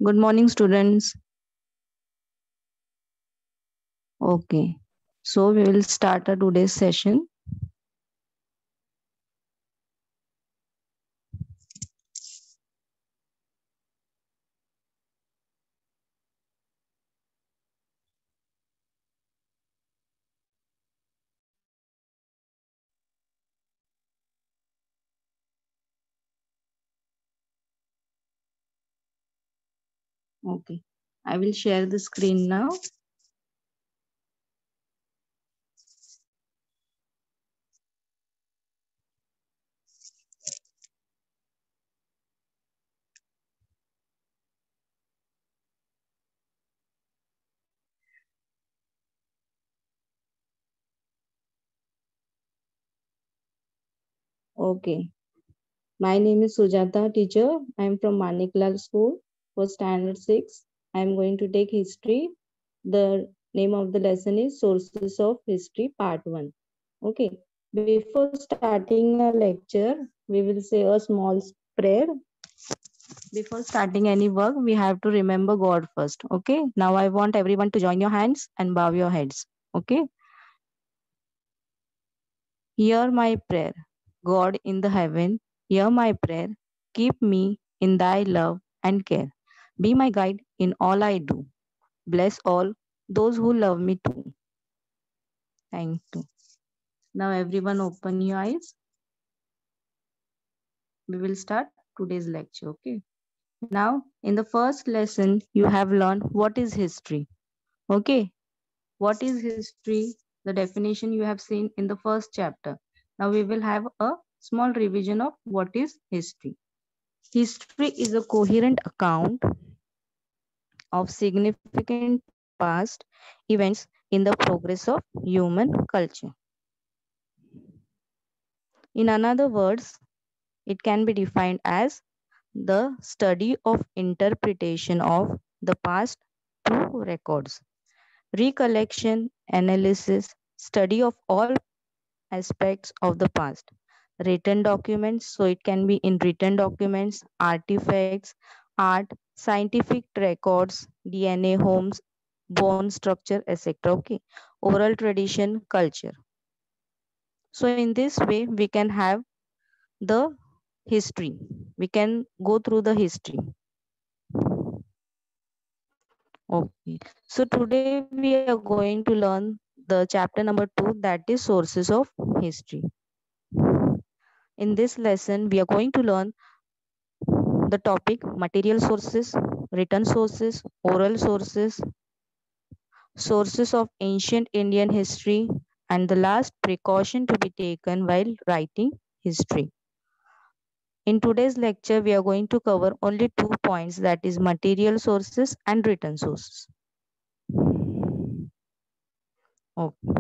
Good morning, students. Okay, so we will start our today's session. Okay, I will share the screen now. Okay, my name is Sujata, teacher. I am from Maniklal School for Standard 6. I am going to take history. The name of the lesson is Sources of History, Part 1. Okay, before starting a lecture, we will say a small prayer. Before starting any work, we have to remember God first. Okay, now I want everyone to join your hands and bow your heads. Okay, hear my prayer. God in the heaven, hear my prayer. Keep me in thy love and care. Be my guide in all I do. Bless all those who love me too. Thank you. Now, everyone, open your eyes. We will start today's lecture. Okay. Now, in the first lesson, you have learned what is history. Okay. What is history? The definition you have seen in the first chapter. Now, we will have a small revision of what is history. History is a coherent account of significant past events in the progress of human culture. In other words, it can be defined as the study of interpretation of the past through records, recollection, analysis, study of all aspects of the past. Written documents, so it can be in written documents, artifacts, art, scientific records, DNA, homes, bone structure, etc. Okay. Oral tradition, culture. So in this way, we can have the history. We can go through the history. Okay. So today we are going to learn the chapter number 2, that is sources of history. In this lesson, we are going to learn the topic material sources, written sources, oral sources, sources of ancient Indian history, and the last precaution to be taken while writing history. In today's lecture, we are going to cover only 2 points, that is material sources and written sources. Okay.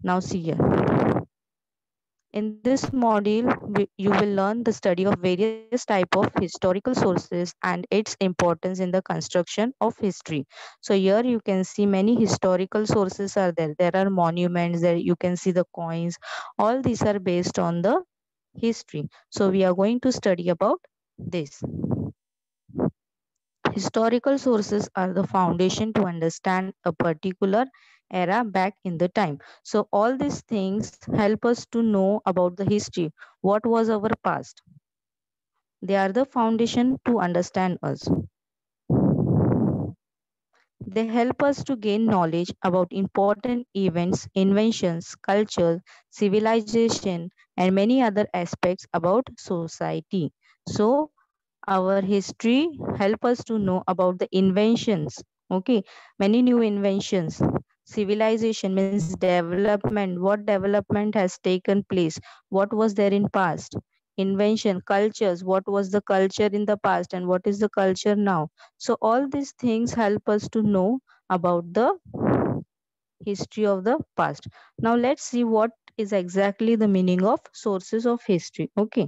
Now see here. In this module, you will learn the study of various type of historical sources and its importance in the construction of history. So here you can see many historical sources are there. There are monuments, there you can see the coins. All these are based on the history. So we are going to study about this. Historical sources are the foundation to understand a particular era back in the time. So all these things help us to know about the history. What was our past? They are the foundation to understand us. They help us to gain knowledge about important events, inventions, culture, civilization, and many other aspects about society. So our history help us to know about the inventions. Okay, many new inventions. Civilization means development. What development has taken place? What was there in past? Invention, cultures. What was the culture in the past and what is the culture now? So all these things help us to know about the history of the past. Now let's see what is exactly the meaning of sources of history. Okay.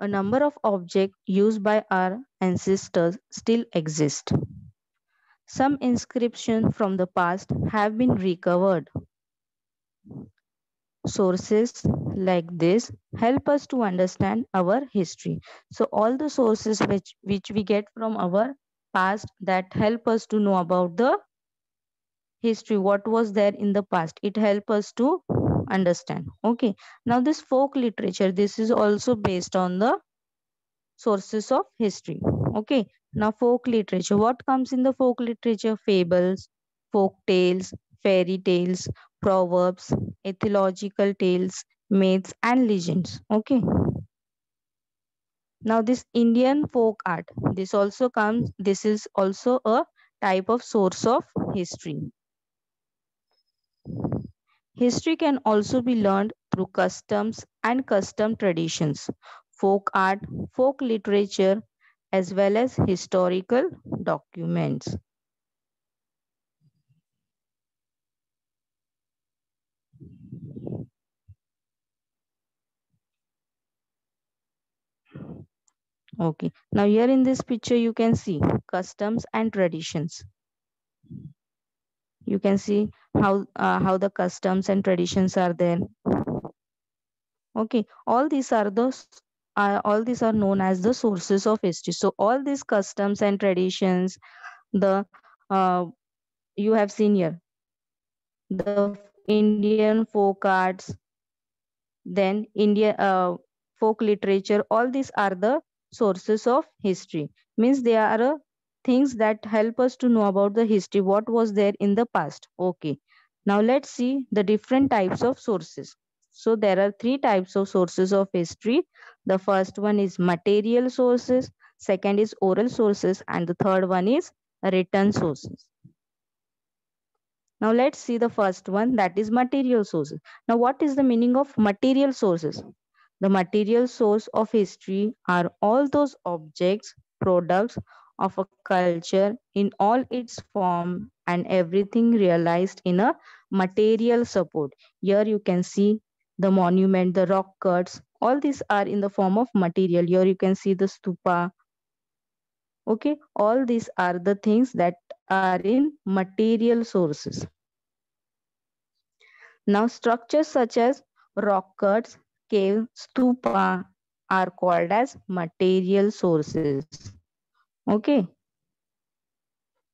A number of objects used by our ancestors still exist. Some inscriptions from the past have been recovered. sources like this help us to understand our history. So all the sources which we get from our past that help us to know about the history, what was there in the past, it help us to understand. Okay, now this folk literature, this is also based on the sources of history. Okay, now folk literature, what comes in the folk literature? Fables, folk tales, fairy tales, proverbs, ethological tales, myths and legends. Okay, now this Indian folk art, this is also a type of source of history. History can also be learned through customs and custom traditions, folk art, folk literature, as well as historical documents. Okay, now here in this picture, you can see customs and traditions. You can see how the customs and traditions are there. Okay, all these are known as the sources of history. So all these customs and traditions, the you have seen here the Indian folk arts, then India folk literature, all these are the sources of history. Means they are things that help us to know about the history, what was there in the past. Okay, now let's see the different types of sources. So there are three types of sources of history. The first one is material sources, second is oral sources, and the third one is written sources. Now let's see the first one, that is material sources. Now what is the meaning of material sources? The material source of history are all those objects, products of a culture in all its form and everything realized in a material support. Here you can see the monument, the rock cuts, all these are in the form of material. Here you can see the stupa. Okay, all these are the things that are in material sources. Now, structures such as rock cuts, cave, stupa are called as material sources. Okay.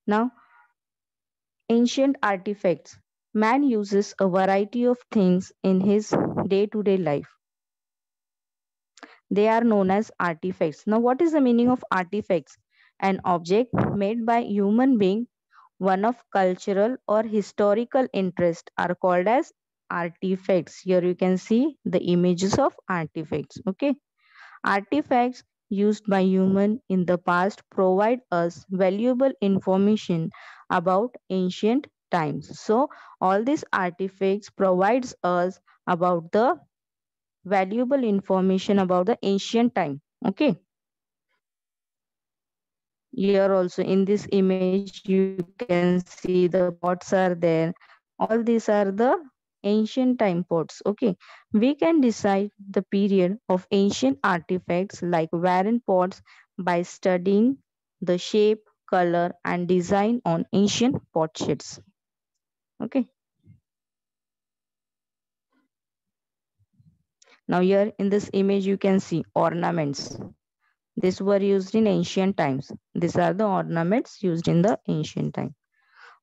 Now, ancient artifacts. Man uses a variety of things in his day to day life. They are known as artifacts. Now, what is the meaning of artifacts? An object made by human being, one of cultural or historical interest, are called as artifacts. Here you can see the images of artifacts. Okay, artifacts used by human in the past provide us valuable information about ancient times. So all these artifacts provides us about the valuable information about the ancient time. Okay, here also in this image you can see the pots are there. All these are the ancient time pots. Okay, we can decide the period of ancient artifacts like Warren pots by studying the shape, color and design on ancient potsherds. Okay, now here in this image you can see ornaments. These were used in ancient times. These are the ornaments used in the ancient time.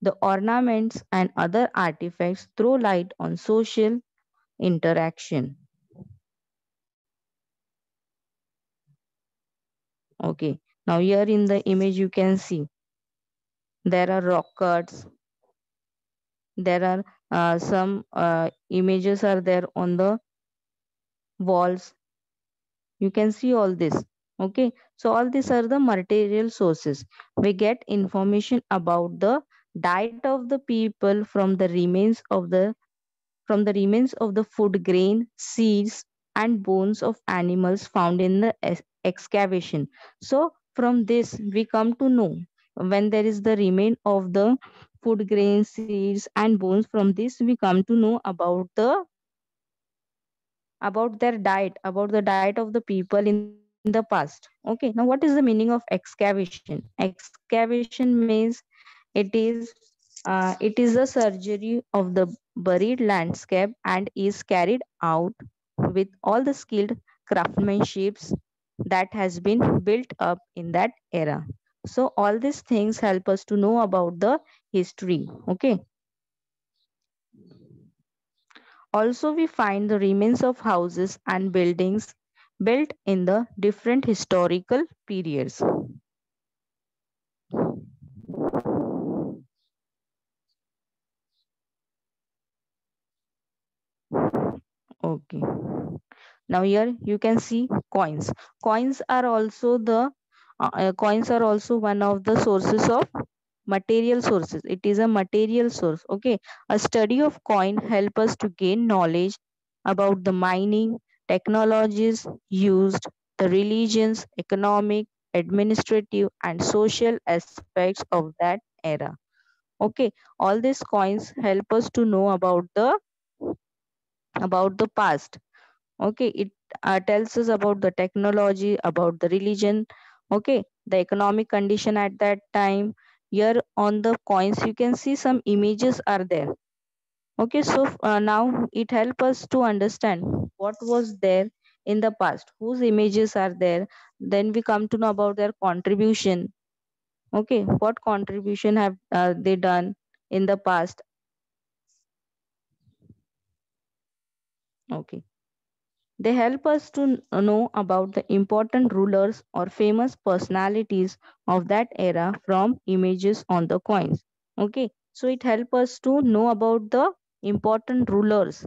The ornaments and other artifacts throw light on social interaction. Okay, now here in the image you can see there are rock cuts, there are some images are there on the walls. You can see all this. Okay, so all these are the material sources. We get information about the diet of the people from the remains of the food grain, seeds, and bones of animals found in the excavation. So, from this, we come to know when there is the remain of the food grain, seeds, and bones. From this, we come to know about their diet, about the diet of the people in the past. Okay, now what is the meaning of excavation? Excavation means it is It is a surgery of the buried landscape and is carried out with all the skilled craftsmanship that has been built up in that era. So all these things help us to know about the history. Okay. Also, we find the remains of houses and buildings built in the different historical periods. Okay. Now here you can see coins. Coins are also the coins are also one of the sources of material sources. It is a material source. Okay. A study of coin help us to gain knowledge about the mining technologies used, the religions, economic, administrative, and social aspects of that era. Okay. All these coins help us to know about the past. Okay, it tells us about the technology, about the religion. Okay, the economic condition at that time. Here on the coins you can see some images are there. Okay, so now it helps us to understand what was there in the past, whose images are there. Then we come to know about their contribution. Okay, what contribution have they done in the past. Okay, they help us to know about the important rulers or famous personalities of that era from images on the coins. Okay, so it helps us to know about the important rulers.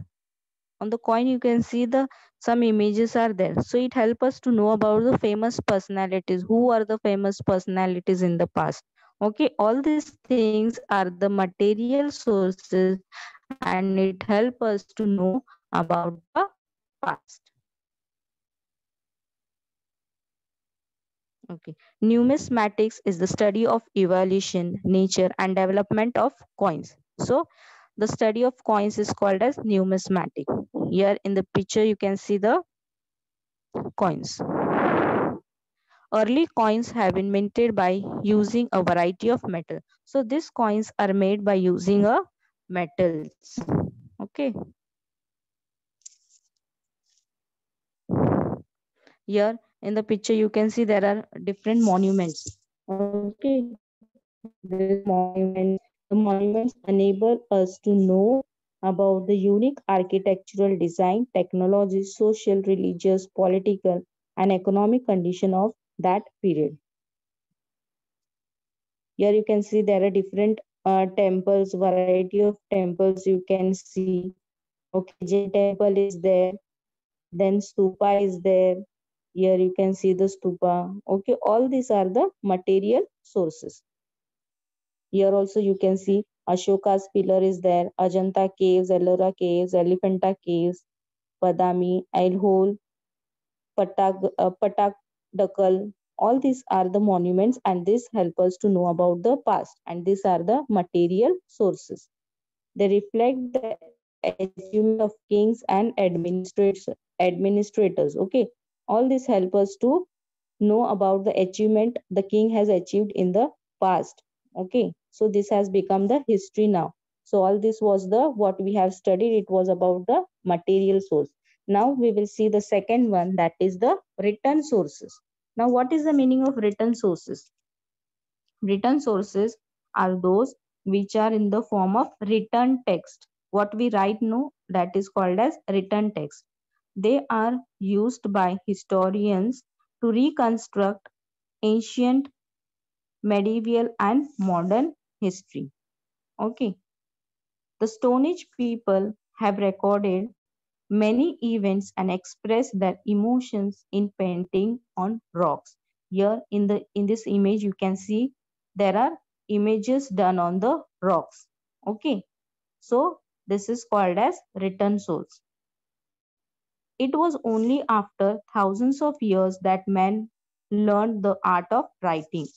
On the coin, you can see the some images are there. So it helps us to know about the famous personalities. Who are the famous personalities in the past? Okay, all these things are the material sources and it helps us to know about the past. Okay. Numismatics is the study of evolution, nature, and development of coins. So, the study of coins is called as numismatic. Here in the picture, you can see the coins. Early coins have been minted by using a variety of metal. So, these coins are made by using a metals. Okay. Here in the picture, you can see there are different monuments. Okay. These monuments, the monuments enable us to know about the unique architectural design, technology, social, religious, political, and economic condition of that period. Here you can see there are different temples, variety of temples you can see. Okay, Jain temple is there, then stupa is there. Here you can see the stupa. Okay, all these are the material sources. Here also you can see Ashoka's pillar is there, Ajanta caves, Ellora caves, Elephanta caves, Badami, Ailhole, Patakdakal. All these are the monuments and this help us to know about the past and these are the material sources. They reflect the achievement of kings and administrators. Okay, all this help us to know about the achievement the king has achieved in the past. Okay, so this has become the history now. So all this was the what we have studied. It was about the material source. Now we will see the second one, that is the written sources. Now what is the meaning of written sources? Written sources are those which are in the form of written text. What we write now, that is called as written text. They are used by historians to reconstruct ancient, medieval, and modern history. Okay. The Stone Age people have recorded many events and expressed their emotions in painting on rocks. Here in this image you can see there are images done on the rocks. Okay. So this is called as written source. It was only after thousands of years that men learned the art of writing.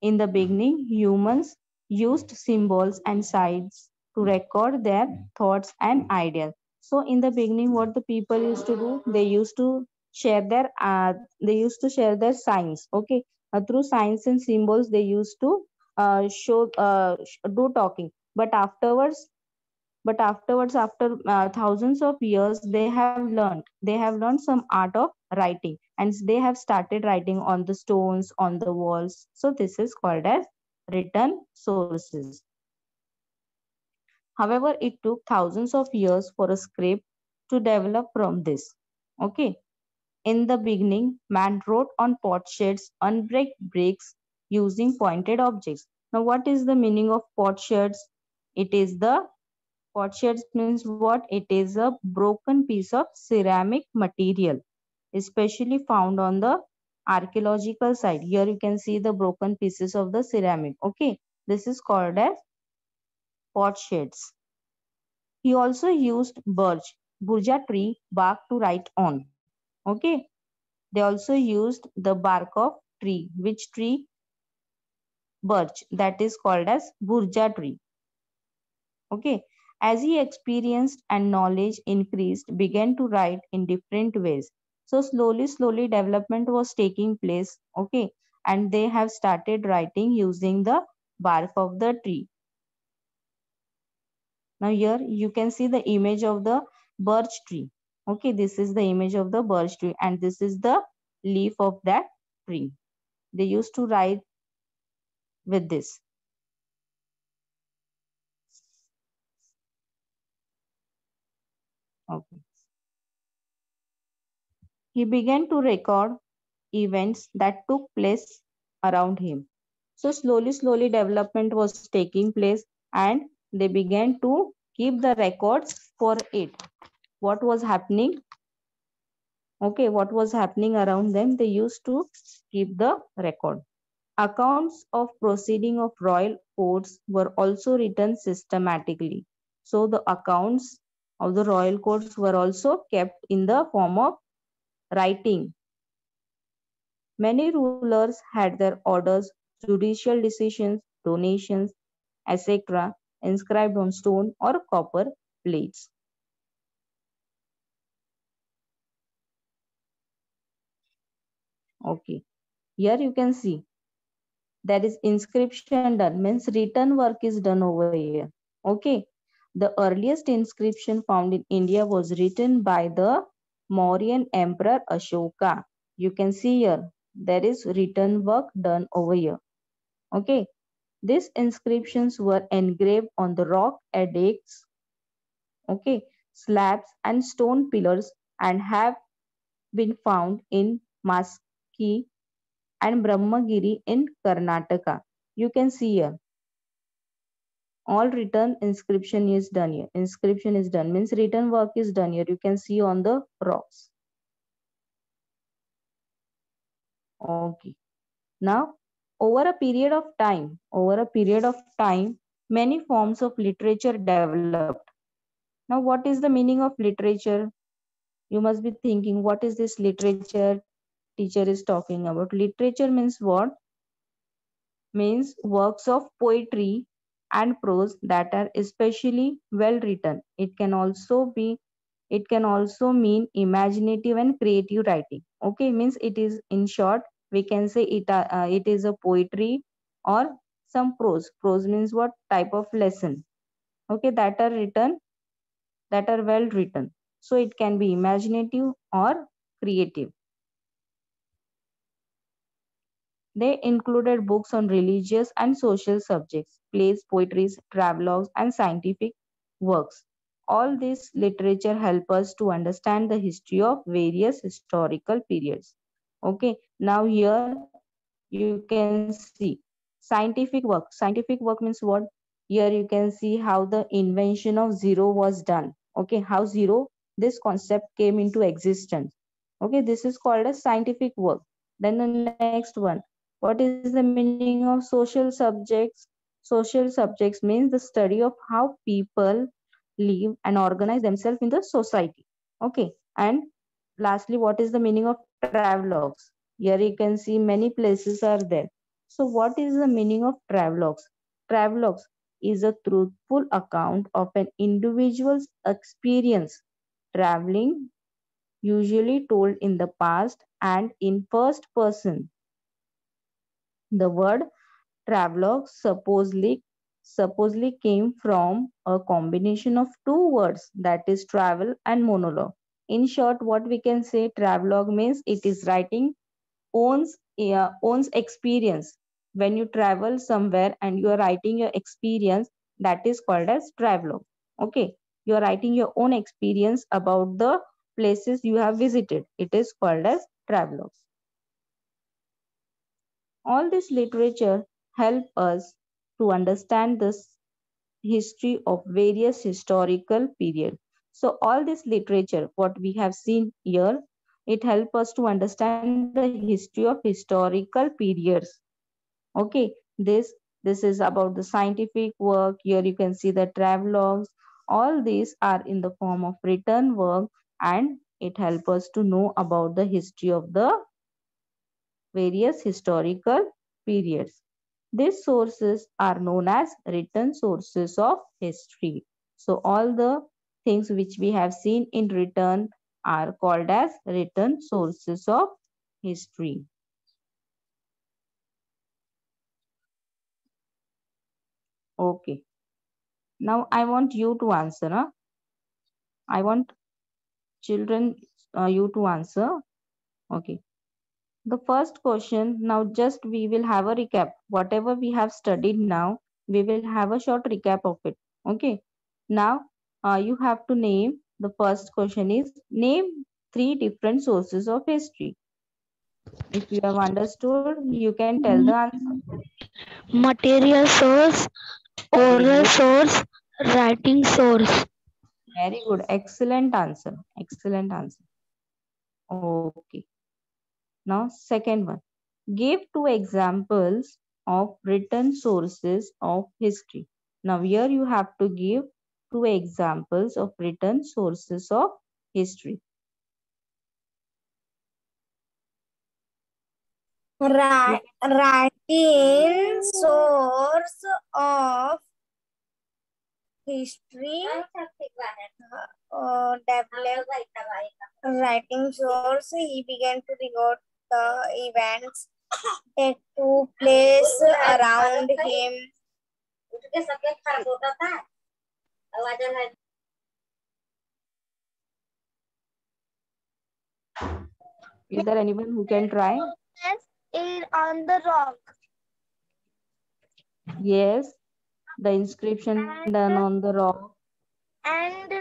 In the beginning, humans used symbols and signs to record their thoughts and ideas. So, in the beginning, what the people used to do, they used to share their signs. Okay, through signs and symbols, they used to do talking, but afterwards, after thousands of years, they have learned some art of writing, and they have started writing on the stones, on the walls. So this is called as written sources. However, it took thousands of years for a script to develop from this. Okay. In the beginning, man wrote on potsherds, unbreak bricks using pointed objects. Now, what is the meaning of potsherds? It is the Potsherds means what? It is a broken piece of ceramic material, especially found on the archaeological site. Here you can see the broken pieces of the ceramic. Okay, this is called as potsherds. He also used burja tree bark to write on. Okay, they also used the bark of tree. Which tree? Birch. That is called as burja tree. Okay. As he experienced and knowledge increased, began to write in different ways. So slowly, development was taking place. Okay. And they have started writing using the bark of the tree. Now here you can see the image of the birch tree. Okay. This is the image of the birch tree, and this is the leaf of that tree. They used to write with this. Okay. He began to record events that took place around him. So slowly, development was taking place, and they began to keep the records for it. What was happening? Okay, what was happening around them? They used to keep the record. Accounts of proceeding of royal courts were also written systematically. So the accounts of the royal courts were also kept in the form of writing. Many rulers had their orders, judicial decisions, donations, etc., inscribed on stone or copper plates. Okay, here you can see there is inscription done, means written work is done over here. Okay, the earliest inscription found in India was written by the Mauryan Emperor Ashoka. You can see here there is written work done over here. Okay, these inscriptions were engraved on the rock edicts, okay, slabs and stone pillars, and have been found in Maski and Brahmagiri in Karnataka. You can see here all written inscription is done here. Inscription is done means written work is done here. You can see on the rocks. Okay. Now, over a period of time, many forms of literature developed. Now, what is the meaning of literature? You must be thinking, what is this literature teacher is talking about? Literature means what? Means works of poetry and prose that are especially well written. It can also mean imaginative and creative writing. Okay, means it is, in short, we can say it is a poetry or some prose. Prose means what? Type of lesson. Okay, that are well written. So it can be imaginative or creative. They included books on religious and social subjects, plays, poetries, travelogues, and scientific works. All this literature help us to understand the history of various historical periods. Okay, now here you can see scientific work. Scientific work means what? Here you can see how the invention of zero was done. Okay, how zero, this concept came into existence. Okay, this is called as scientific work. Then the next one, what is the meaning of social subjects? Social subjects means the study of how people live and organize themselves in the society. Okay, and lastly, what is the meaning of travelogues? Here you can see many places are there. So what is the meaning of travelogues? Travelogues is a truthful account of an individual's experience traveling, usually told in the past and in first person. The word Travelogue supposedly came from a combination of two words, that is travel and monologue. In short, what we can say, travelogue means it is writing owns experience. When you travel somewhere and you are writing your experience, that is called as travelogue. Okay, you are writing your own experience about the places you have visited. It is called as travelogue. All this literature help us to understand this history of various historical periods. So all this literature, what we have seen here, it helps us to understand the history of historical periods. Okay, this is about the scientific work. Here you can see the travelogues. All these are in the form of written work, and it helps us to know about the history of the various historical periods. These sources are known as written sources of history. So all the things which we have seen in written are called as written sources of history. Okay. Now I want you to answer. Huh? I want children you to answer. Okay. The first question, now just we will have a recap. Whatever we have studied now, we will have a short recap of it. Okay. Now you have to name, the first question is name three different sources of history. If you have understood, you can tell the answer. Material source, Very oral good. source, writing source. Very good. Excellent answer. Excellent answer. Okay. Now, second one. Give two examples of written sources of history. Now, here you have to give two examples of written sources of history. Writing source of history, develop writing source. He began to record the events that took place around him. Is there anyone who can try? Is on the rock. Yes, the inscription done on the rock. And the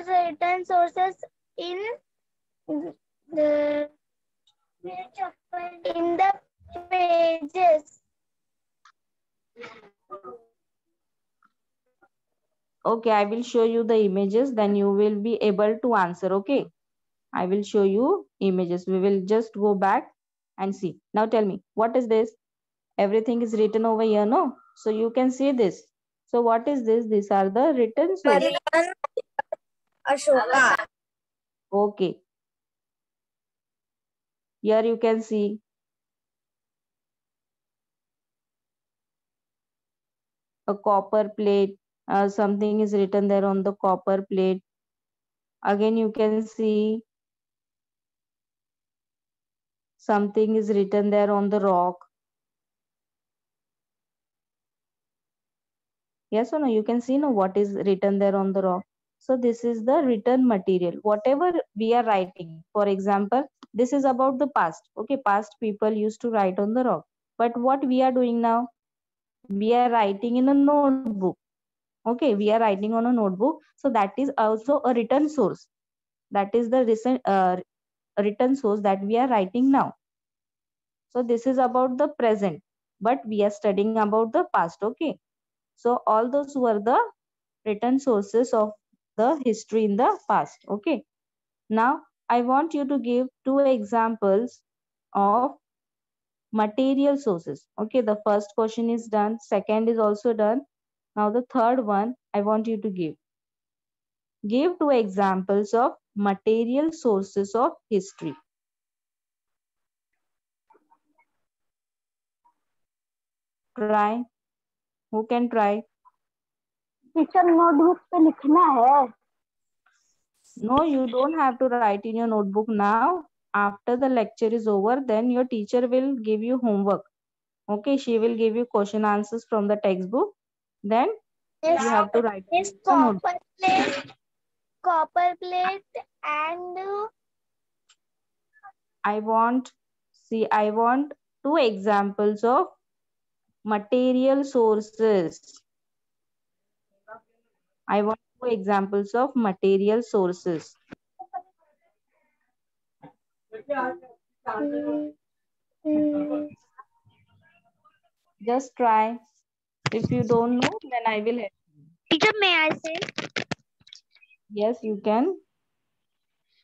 written sources in the pages. Okay, I will show you the images, then you will be able to answer. Okay, I will show you images. We will just go back and see. Now tell me, what is this? Everything is written over here, no? So you can see this. So what is this? These are the written sources. Ashoka. Okay. Here you can see a copper plate. Something is written there on the copper plate. Again, you can see something is written there on the rock. Yes or no? You can see no what is written there on the rock. So this is the written material. Whatever we are writing, for example, this is about the past. Okay, past people used to write on the rock. But what we are doing now, we are writing in a notebook. Okay, we are writing on a notebook. So that is also a written source. That is the recent written source that we are writing now. So this is about the present, but we are studying about the past. Okay. So all those were the written sources of the history in the past. Okay. Now I want you to give two examples of material sources. Okay. The first question is done. Second is also done. Now the third one I want you to give. Give two examples of material sources of history. Try. Who can try? Teacher notebook पे लिखना है. No, you don't have to write in your notebook now. After the lecture is over, then your teacher will give you homework. Okay, she will give you question answers from the textbook. Then Yes. you have to write it Yes, in the note. copper plate and I want two examples of material sources. I want two examples of material sources. Just try. If you don't know, then I will help. teacher, may I say? Yes, you can.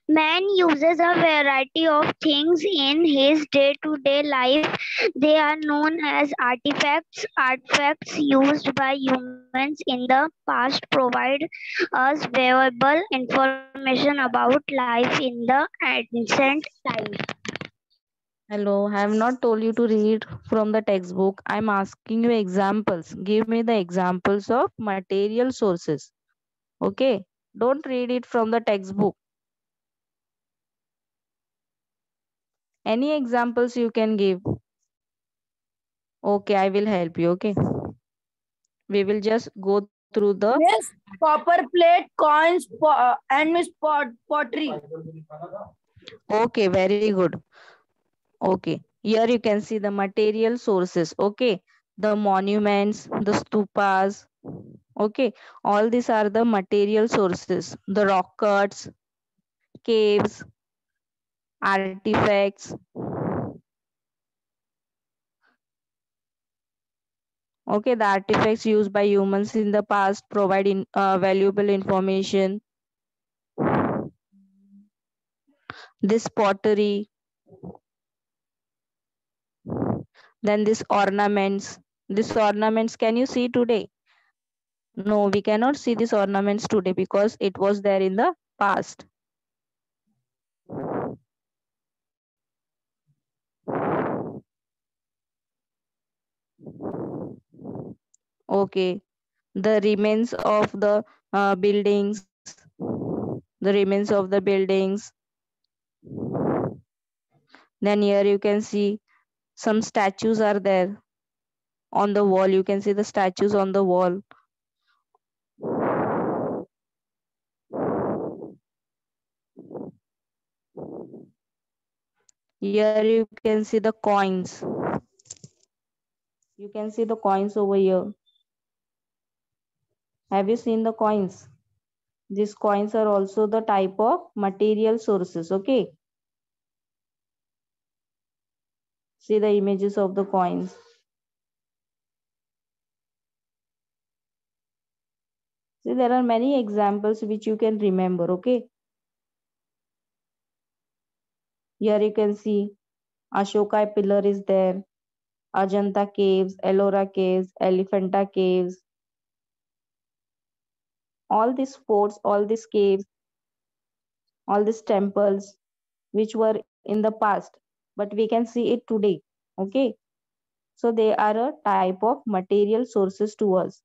Man uses a variety of things in his day-to-day life. They are known as artifacts. Artifacts used by humans in the past provide us valuable information about life in the ancient times. Hello, I have not told you to read from the textbook. I'm asking you examples. Give me the examples of material sources. Okay, don't read it from the textbook. Any examples you can give. Okay, I will help you. Okay, we will just go through the. Yes, copper plate, coins, and Miss pottery. Okay, very good. Okay, here you can see the material sources. Okay, the monuments, the stupas. Okay, all these are the material sources. The rock cuts, caves, artifacts. Okay, the artifacts used by humans in the past provide valuable information. This pottery, then this ornaments. These ornaments, can you see today? No, we cannot see these ornaments today because it was there in the past. Okay, the remains of the buildings, the remains of the buildings. Then here you can see some statues are there on the wall. You can see the statues on the wall. Here you can see the coins. You can see the coins over here. Have you seen the coins? These coins are also the type of material sources. Okay. See the images of the coins. See, there are many examples which you can remember. Okay. Here you can see Ashoka pillar is there. Ajanta caves, Ellora caves, Elephanta caves. All these forts, all these caves, all these temples which were in the past, but we can see it today. Okay, so they are a type of material sources to us.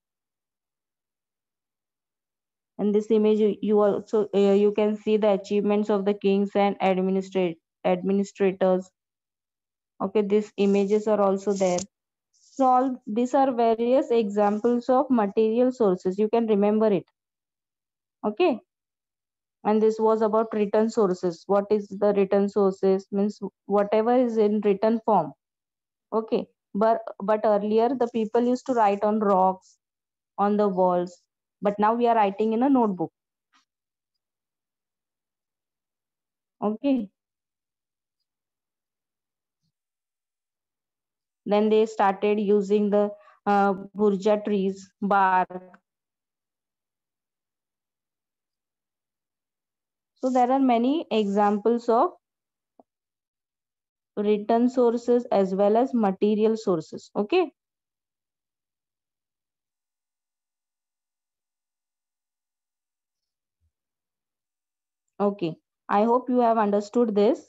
In this image you also you can see the achievements of the kings and administrators. Okay, these images are also there. So all these are various examples of material sources. You can remember it. Okay, and this was about written sources. What is the written sources? Means whatever is in written form. Okay, but earlier the people used to write on rocks, on the walls, but now we are writing in a notebook. Okay, then they started using the burja trees bark. So there are many examples of written sources as well as material sources. Okay, okay, I hope you have understood this.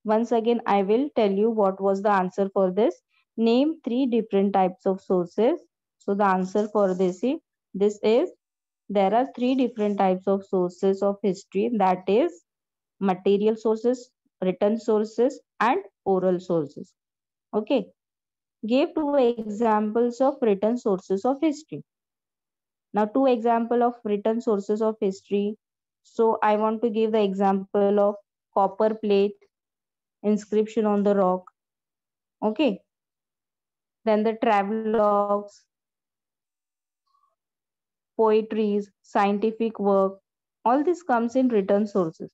Once again, I will tell you what was the answer for this. Name three different types of sources. So the answer for this is there are three different types of sources of history, that is material sources, written sources and oral sources. Okay. Give two examples of written sources of history. Now, two examples of written sources of history. So, I want to give the example of copper plate, inscription on the rock. Okay. Then the travelogues, poetries, scientific work. All this comes in written sources.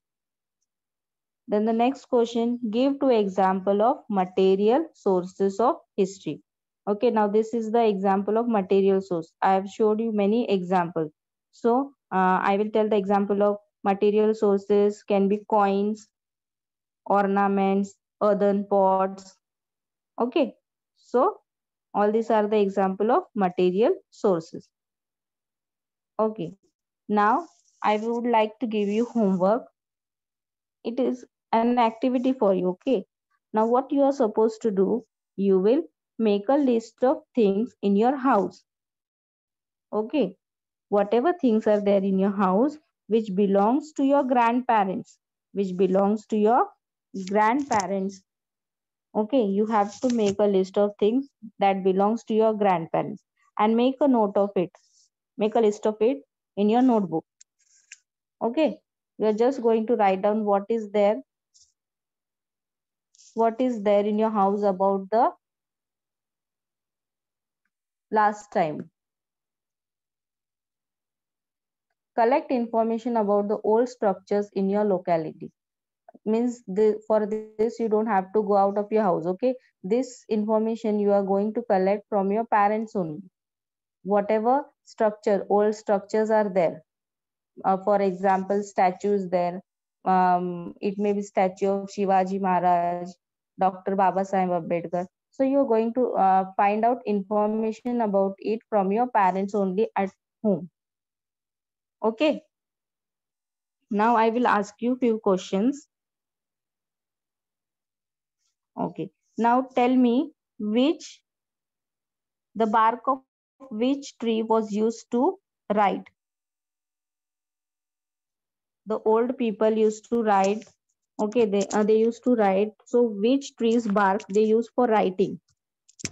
Then the next question, give two example of material sources of history. Okay, now this is the example of material source. I have showed you many examples. So I will tell the example of material sources can be coins, ornaments, earthen pots. Okay, so all these are the example of material sources. Okay, now I would like to give you homework. It is an activity for you. Okay, now what you are supposed to do, you will make a list of things in your house. Okay, whatever things are there in your house which belongs to your grandparents, which belongs to your grandparents. Okay, you have to make a list of things that belongs to your grandparents and make a note of it, make a list of it in your notebook. Okay, you are just going to write down what is there in your house about the last time. Collect information about the old structures in your locality. Means for this you don't have to go out of your house. Okay, this information you are going to collect from your parents only. Whatever old structures are there, for example statues there, it may be statue of Shivaji Maharaj, Dr. Baba Saheb Ambedkar. So you're going to find out information about it from your parents only at home. Okay, now I will ask you few questions. Okay, now tell me which the bark of which tree was used to write. The old people used to write. Okay, they used to write. So which tree's bark they use for writing?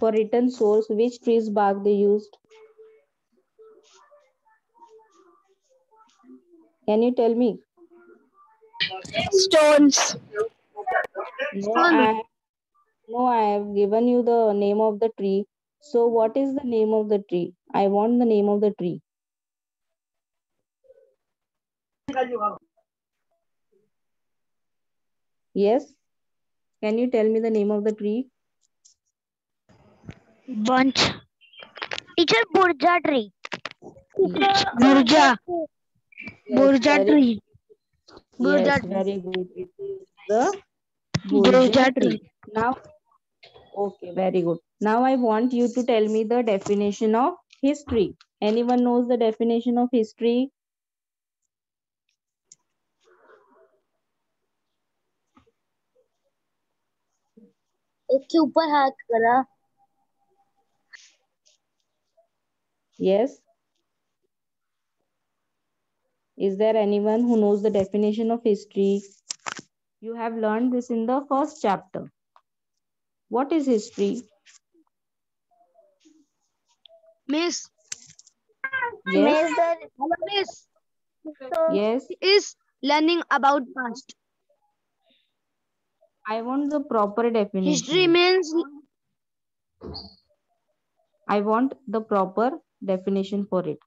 For written source, which tree's bark they used? Can you tell me? Stones. No, I have given you the name of the tree. So what is the name of the tree? I want the name of the tree. Yes. Can you tell me the name of the tree? Bunch. Teacher, Burja tree. Yes, Burja. Burja very, tree. yes, Burja tree. very good. It is the Burja Burja tree. tree. Now, okay, very good. Now I want you to tell me the definition of history. Anyone knows the definition of history? इसके ऊपर हाथ करा. Yes. Is there anyone who knows the definition of history? You have learned this in the first chapter. What is history? Miss. Yes. Miss. Yes. Is learning about past. I want the proper definition. History means I want the proper definition for it.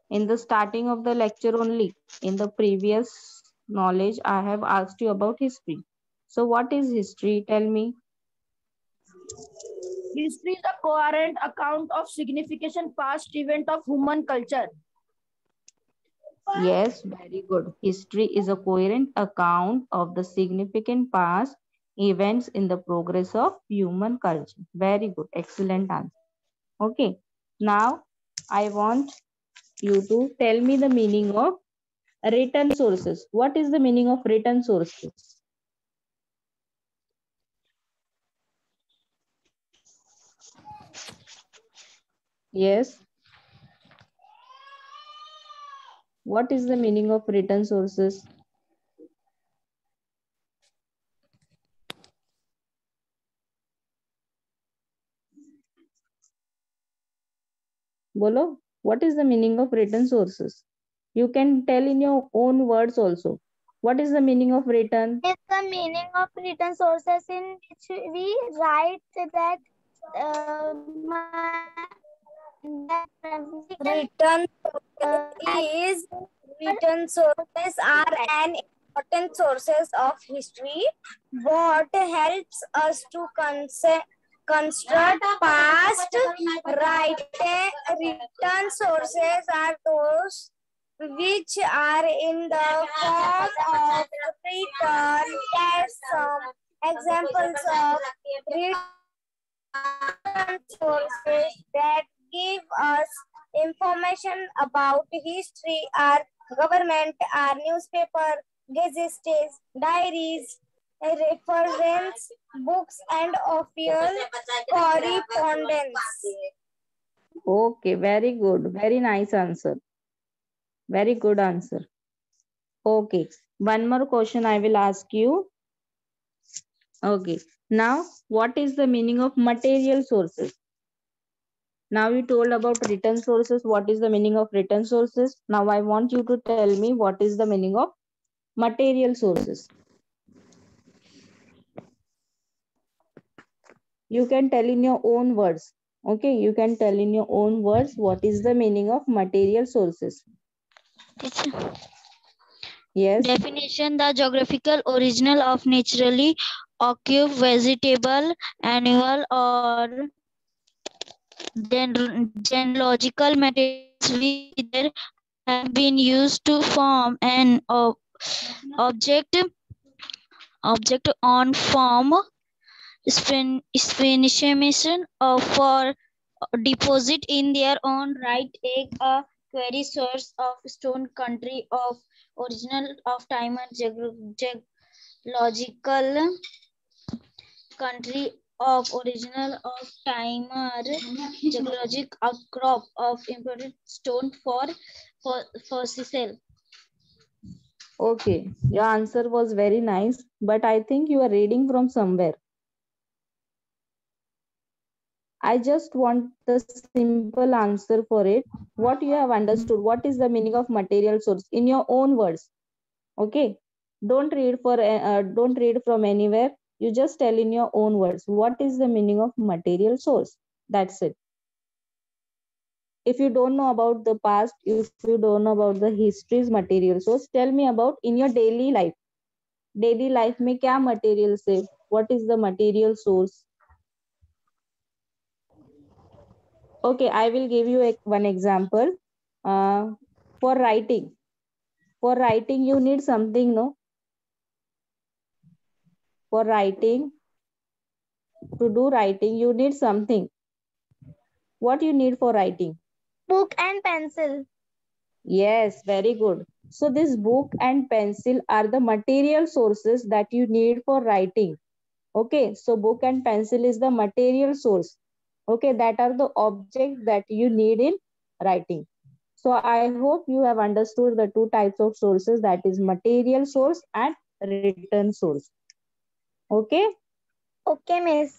In the starting of the lecture only, in the previous knowledge, I have asked you about history. So what is history? Tell me. History is a coherent account of significant past event of human culture. Yes, very good. History is a coherent account of the significant past events in the progress of human culture. Very good. Excellent answer. Okay. Now, I want you to tell me the meaning of written sources. What is the meaning of written sources? Yes. What is the meaning of written sources? bolo, what is the meaning of written sources? You can tell in your own words also. What is the meaning of written? Is the meaning of written sources in which we write that we can Written is written sources are an important sources of history. What helps us to construct past. Written sources are those which are in the form of written text. Some examples of written sources that give us information about history are government, are newspaper, gazettes, diaries, reference books, and official correspondence. Okay, very good. Very nice answer. Very good answer. Okay, one more question I will ask you. Okay, now what is the meaning of material sources? Now you told about written sources. What is the meaning of written sources? Now I want you to tell me what is the meaning of material sources. You can tell in your own words. Okay, you can tell in your own words what is the meaning of material sources. Yes. Definition: the geographical original of naturally occurring vegetable, animal, or genealogical materials which either have been used to form an object on form specimen or for deposit in their own right. Take a query source of stone, country of original of time, and geological country of original of timer, geologic outcrop of imported stone for fossil. Okay, your answer was very nice, but I think you are reading from somewhere. I just want the simple answer for it. What you have understood, what is the meaning of material source in your own words. Okay, don't read from anywhere. You just tell in your own words what is the meaning of material source. That's it. If you don't know about the past, if you don't know about the history's material source, tell me about in your daily life. Daily life में क्या material से? What is the material source? Okay, I will give you one example. For writing, you need something, no? For writing, to do writing, you need something. What you need for writing? book and pencil. Yes, very good. So this book and pencil are the material sources that you need for writing. Okay, so book and pencil is the material source. Okay, that are the objects that you need in writing. So I hope you have understood the two types of sources, that is material source and written source. Okay? Okay, miss.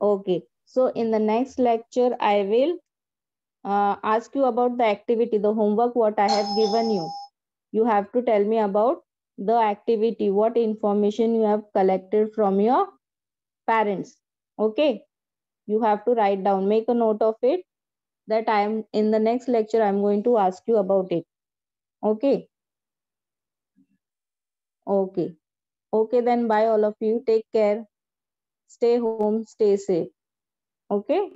Okay. So in the next lecture, I will ask you about the activity, the homework what I have given you. You have to tell me about the activity, what information you have collected from your parents. Okay? You have to write down, make a note of it, that I am in the next lecture, I am going to ask you about it. Okay? Okay. Okay, then bye all of you. Take care. Stay home, stay safe. Okay?